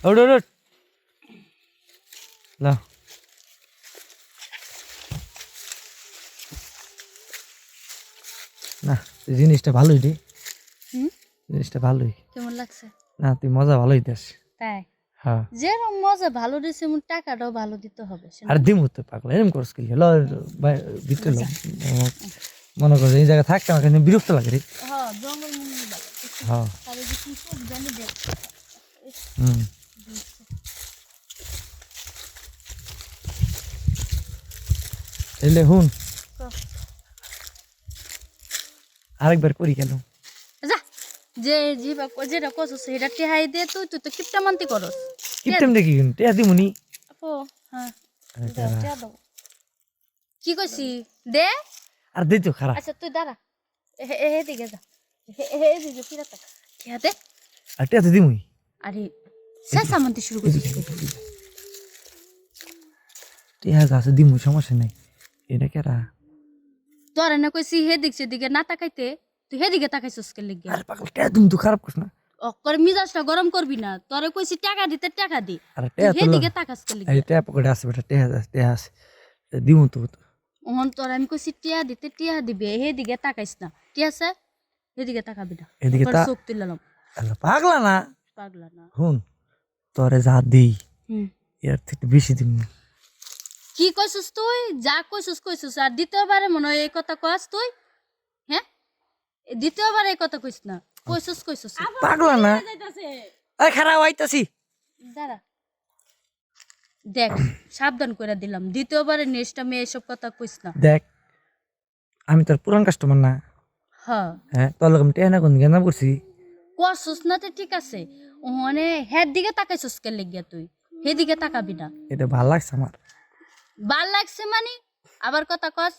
ওঠ ওঠ ওঠ। লাও না জিনিসটা ভালোই রে, হুম জিনিসটা ভালোই। কেমন লাগছে? না তুই মজা ভালোই দিস। তাই হ্যাঁ যেরকম মজা ভালো দিছে এমন টাকাটাও ভালো দিতে হবে শোনো। আর দিমু তো পাগলা এরকম করস কি ল ভিতরে লো মনে কর এই জায়গায় থাকতে আমার কাছে বিরক্ত লাগে রে। হ্যাঁ জঙ্গল মঙ্গল লাগে হ্যাঁ তাহলে যে কি সব জানি দেখ হুম এলে হুন আরেকবার করি কেন যা যে জিবা যেটা কছস সেটা টেহাই দে তুই তুই তো কিপটা মানতি করস কিপটেম দেখি কিন্তু টিয়া দিমুনি আপু হ্যাঁ দাও, টিয়া দাও। কি কইছি দে আর দিই তো খারাপ আচ্ছা তুই দাঁড়া হে দিকে যা হে দিকে ফিরে তাক টিয়া দে আর টিয়া তো দিমুই আরে শেষা মানতে শুরু করছিস টিয়া গাছে দিমু সমস্যা নাই এটা কেরা তোর না কইছি হে দিক সেদিকে না তাকাইতে তুই হে দিকে তাকাইছস কে লিগে আর পাগল টিয়া তুমি তো খারাপ করছ না অকর মিজাজটা গরম করবি না তোরে কইছি টাকা দিতে টাকা দি আর তুই টিয়া হে তো দিকে তাকাস কে লিগে এই টিয়া পকেটে আছে বেটা টিয়া আছে দিমু তো ওহন তোর আমি কইছি টিয়া দিতে টিয়া দিবে হে দিকে তাকাইস না ঠিক আছে হে দিকে তাকাবি না এদিকে তোর চোখ তুললাম পাগলা না পাগলা না হুন তোরে যা দিই হুম এর থেকে বেশি দিন না কি কইছস তুই যা কইছস আর দ্বিতীয়বারে মনে হয় এই কথা কস তুই হ্যাঁ দ্বিতীয়বার এই কথা কইস না কইছস পাগলা না এই খারাপ আইতাছি দাঁড়া দেখ সাবধান করে দিলাম দ্বিতীয়বারে নেক্সট আমি এসব কথা কইস না দেখ আমি তোর পুরান কাস্টমার না হ্যাঁ হ্যাঁ তোর লোক আমি টিয়া না কোন গেন্দা করছি কসস না তো ঠিক আছে ওহনে হের দিকে তাকাইছস কে লাগিয়া তুই হে দিকে তাকাবি না এটা ভাল লাগছে আমার ভাল লাগছে মানে আবার কথা কস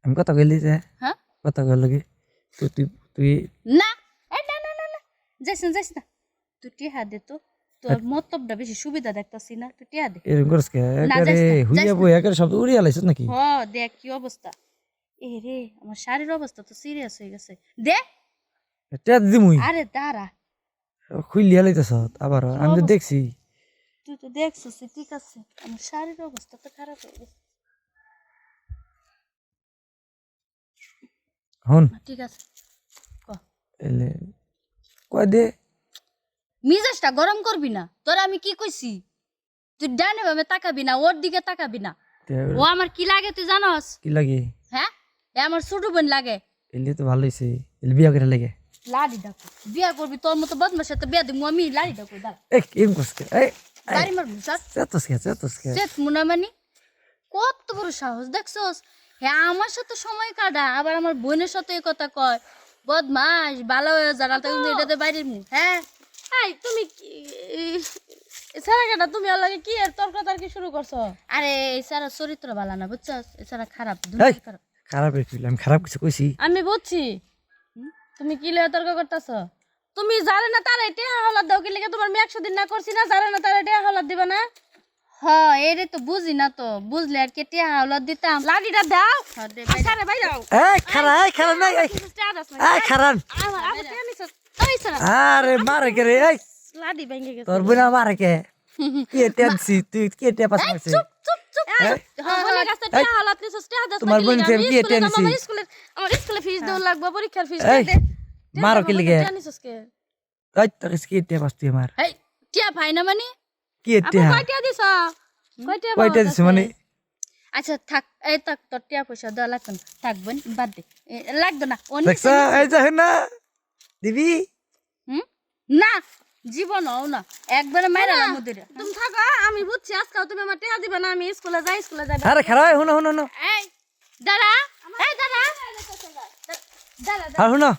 আমি কথা কইলি যে হ্যাঁ কথা কইল কি তুই তুই তুই না এই না যাইস না তুই টিহা দে তো তোর মতলবটা বেশি সুবিধা দেখতাছি না তুই টিহা দে এরকম করস কে না, একারে যাইস না, হুইয়া যাইস বই একারে সব উড়িয়ে লাইছিস নাকি হ দেখ কি অবস্থা এ রে আমার শারীর অবস্থা তো সিরিয়াস হয়ে গেছে দে টিয়া দিমুই আরে দাঁড়া খুইলিয়া লাইতাছ আবার আমি তো দেখছি তুই তো দেখছিস ঠিক আছে আমার শারীর অবস্থা তো খারাপ হয়ে গেছে হন ঠিক আছে ক এলে কয় দে মিজাজটা গরম করবি না তোর আমি কি কইছি তুই ডানে ভাবে তাকাবি না ওর দিকে তাকাবি না ও আমার কি লাগে তুই জানোস কি লাগে হ্যাঁ এ আমার ছোট বোন লাগে এলে তো ভালো হইছে এলে বিয়া করে লাগে লাড়ি ডাকো বিয়া করবি তোর মতো বদমাস সাথে বিয়া দিব আমি লাড়ি ডাকো দাঁড়া এই এরকম করস কে এই গাড়ি মারবি স্যার চেতস কে চেত মুনামানি কত বড় সাহস দেখছস হ্যাঁ আমার সাথে সময় কাটা আবার আমার বোনের সাথে এই কথা কয় বদমাস ভালো হয়ে জানা তো কিন্তু এটাতে বাইরের মুখ হ্যাঁ এই তুমি সারা কেটা তুমি আল্লাহকে কি এর তর্কাতর্কি শুরু করছো? আরে এছাড়া চরিত্র ভালো না বুঝছস এছাড়া খারাপ দুনিয়া খারাপ খারাপ হইছিল আমি খারাপ কিছু কইছি আমি বুঝছি তুমি কি লয়ে তর্ক করতেছো। তুমি জানে না তার টিয়া হলাদ দাও কি লেগে তোমার মেয়ে 100 দিন না করছি না জানে না তার টিয়া হলাদ দিবা না। হ্যাঁ এরে তো বুঝি না তো বুঝলে আর কে টিয়া হাওলাত দিতাম লাঠিটা দাও হ্যাঁ, দে ভাই, আরে ভাই দাও এই খারা নাই এই টিয়া দাও না এই খারান আমার আবার টিয়া নিছ ওই সারা আরে মারে কে রে এই লাঠি ভেঙে গেছে। তোর বুনা মারে কে কি টেনসি তুই কি টে পাস মারছিস চুপ চুপ হ্যাঁ? হ্যাঁ বোনের কাছে টিয়া হলাদ নিছ টিয়া দাও তোমার বোন ফের কি টেনসি আমার স্কুলে ফিস দেওয়া লাগবে পরীক্ষার ফিস এই দে মারো কি লিগে টিয়া নিছস কে এই তোর কি টে পাস তুই মার এই টিয়া ভাই না মানে কি আপু টে কয়টা দিছ কয়টা কয়টা দিছ মানে আচ্ছা থাক এই থাক তোর টিয়া পয়সা দেওয়া লাগতো না থাক বোন বাদ দে লাগতো না ও দেখছ এই যে না দিবি হুম না জীবন হও না একবারে মাইরা মুদিরে তুমি থাকো আমি বুঝছি আজকাল তুমি আমার টিয়া দিবে না আমি স্কুলে যাই আরে খারাপ হুনো হুনো এই দাঁড়া এই দাঁড়া দাঁড়া আর হুনো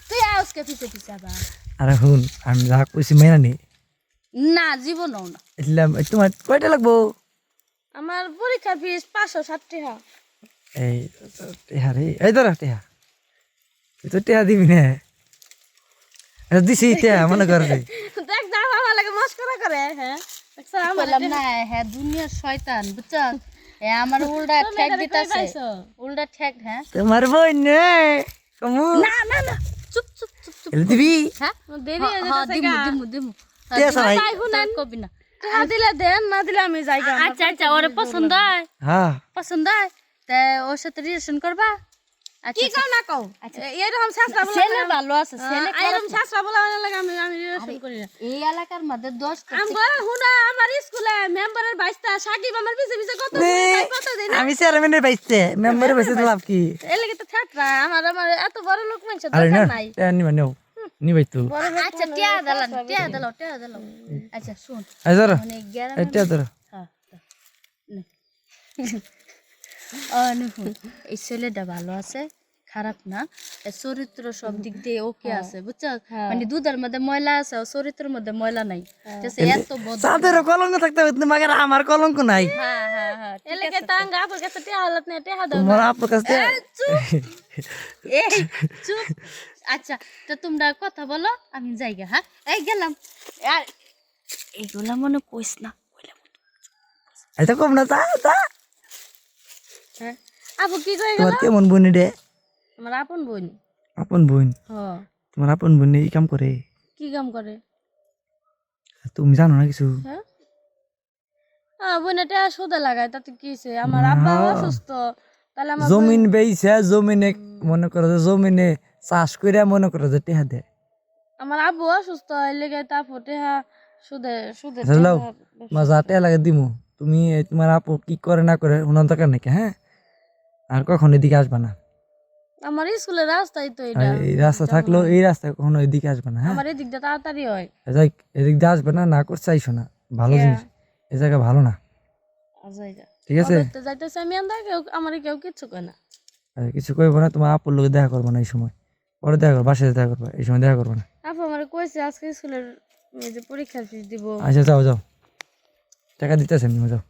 তুই আজকে পিছে আবার আরে হুন আমি যা কইছি মেনা নি না জীবন হও না ইসলাম তোমার কয়টা লাগবো আমার পরীক্ষার ফিস 560 টাকা এই টেহা রে এই ধর টেহা তুই তো টেহা দিবি না দিছি টেহা মনে কর রে দেখ দাও আমার লাগে মস্করা করে হ্যাঁ দেখছ আমার বললাম না হ্যাঁ দুনিয়ার শয়তান বুঝছস এ আমার উল্টা ঠেক দিতাছে উল্টা ঠেক হ্যাঁ তোমার বই নে কমু না না না চুপ চুপ চুপ চুপ এলে দিবি হ্যাঁ দেরি হয়ে হ্যাঁ, যাচ্ছে দিমু গা। দিমু দিমু ঠিক আছে ভাই। কবি না টাকা দিলে দেন, না দিলে আমি যাই গা। আচ্ছা আচ্ছা ওরে পছন্দ হয় হ্যাঁ পছন্দ হয় তা ওর সাথে রিলেশন করবা আচ্ছা কি কও না কও? এরকম শাস্ত্রা বলা ছেলে ভালো আছে ছেলে এরকম শাস্ত্রা বলা লাগে আমি রিলেশন করি না। এই এলাকার মধ্যে 10 আমগো হুনা আমার স্কুলে মেম্বারের বাইস্তা সাকিব আমার পিছে পিছে কত কত দিন আমি চেয়ারম্যানের বাইতে মেম্বারের বাইতে তো লাভ কি এর লাগি তো ঠাটরা আমার এত বড় লোক মানুষ আরে না দরকার নাই। নিবা নেও নিবাই তো আচ্ছা টিয়া দিলাম আচ্ছা শুন এই ধরো মানে গ্যারাম এটা ধরো হ্যাঁ এই ছেলেটা ভালো আছে খারাপ না এর চরিত্র সব দিক দিয়ে ওকে আছে বুঝছো মানে দুধের মধ্যে ময়লা আছে ও চরিত্রের মধ্যে ময়লা নাই ঠিক আছে এত বদ তাদের কলঙ্ক থাকতে হবে মাগার আমার কলঙ্ক নাই হ্যাঁ হ্যাঁ হ্যাঁ এর লাগি তো আঙ্গা আপুর কাছে টিয়া হলত না টিয়া দাও। তোমার আপনার কাছে এই চুপ আচ্ছা তো তোমরা কথা বলো আমি যাইগা হ্যাঁ এই গেলাম আর এইগুলা মনে কইস না এটা কম না তা তা হ্যাঁ আপু কি কই গেল? তোমার কেমন বোন রে আমার আপন বোন। আপন বোন হ তোমার আপন বোন এই কাম করে কি কাম করে? তুমি জানো না কিছু হ্যাঁ বোনে টিয়া সুদে লাগায় তাতে কি হইছে? আমার আব্বা অসুস্থ তাহলে আমার জমিন বেইছে জমিনে মনে করো যে জমিনে চাষ কইরা মনে করো যে টেহা দেয় আমার আব্বু অসুস্থ এর লেগে তারপর টিয়া সুদে সুদে বুঝলাও মজা টেহা লাগে দিমু তুমি এই তোমার আপু কি করে না করে শোনার দরকার নাকি হ্যাঁ আর কখন এদিকে আসবা না আমার স্কুলের রাস্তাই তো আর এটা। এই রাস্তা থাকলেও এই রাস্তায় কখনো এদিকে আসবে না হ্যাঁ আমার এদিক দিয়ে তাড়াতাড়ি হয়। যাই এদিক দিয়ে আসবে না না করতে চাইছো না ভালো জিনিস এই জায়গা ভালো না আজাইগা ঠিক আছে ওদের তো যাইতেছে আমি আন্দা কেউ আমার কেউ কিচ্ছু কয় না। আর কিছু কইবো না তোমার আপুর লোকে দেখা করবো না এই সময় পরে দেখা করবো বাসায় দেখা করবো এই সময় দেখা করবো না আপু আমার কইছে আজকে স্কুলের এই যে পরীক্ষার ফিস দিব। আচ্ছা যাও যাও টাকা দিতেছেন যাও